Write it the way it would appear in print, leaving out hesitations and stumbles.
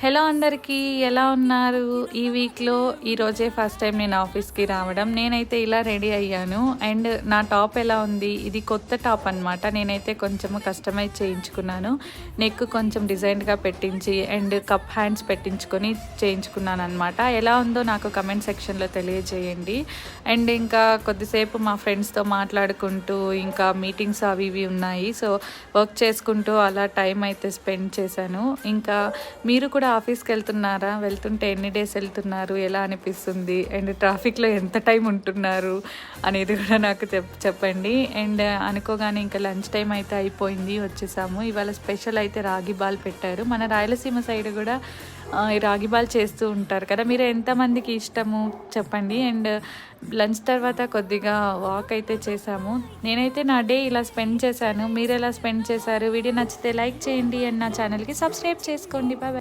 Hello అందరికీ, ఎలా ఉన్నారు? ఈ వీక్లో ఈరోజే ఫస్ట్ టైం నేను ఆఫీస్కి రావడం. నేనైతే ఇలా రెడీ అయ్యాను. అండ్ నా టాప్ ఎలా ఉంది? ఇది కొత్త టాప్ అనమాట. నేనైతే కొంచెము కస్టమైజ్ చేయించుకున్నాను. నెక్ కొంచెం డిజైన్గా పెట్టించి అండ్ కప్ హ్యాండ్స్ పెట్టించుకొని చేయించుకున్నాను అనమాట. ఎలా ఉందో నాకు కమెంట్ సెక్షన్లో తెలియజేయండి. అండ్ ఇంకా కొద్దిసేపు మా ఫ్రెండ్స్తో మాట్లాడుకుంటూ ఇంకా మీటింగ్స్ అవి ఇవి ఉన్నాయి. సో వర్క్ చేసుకుంటూ అలా టైం అయితే స్పెండ్ చేశాను. ఇంకా మీరు కూడా ఆఫీస్కి వెళ్తున్నారా? వెళ్తుంటే ఎన్ని డేస్ వెళ్తున్నారు? ఎలా అనిపిస్తుంది? అండ్ ట్రాఫిక్లో ఎంత టైం ఉంటున్నారు అనేది కూడా నాకు చెప్పండి. అండ్ అనుకోగానే ఇంకా లంచ్ టైం అయితే అయిపోయింది, వచ్చేసాము. ఇవాళ స్పెషల్ అయితే రాగి బాల్ పెట్టారు. మన రాయలసీమ సైడ్ కూడా ఈ రాగి బాల్ చేస్తూ ఉంటారు కదా. మీరు ఎంతమందికి ఇష్టము చెప్పండి. అండ్ లంచ్ తర్వాత కొద్దిగా వాక్ అయితే చేశాము. నేనైతే నా డే ఇలా స్పెండ్ చేశాను. మీరు ఎలా స్పెండ్ చేశారు? వీడియో నచ్చితే లైక్ చేయండి అండ్ నా ఛానల్కి సబ్స్క్రైబ్ చేసుకోండి. బాయ్.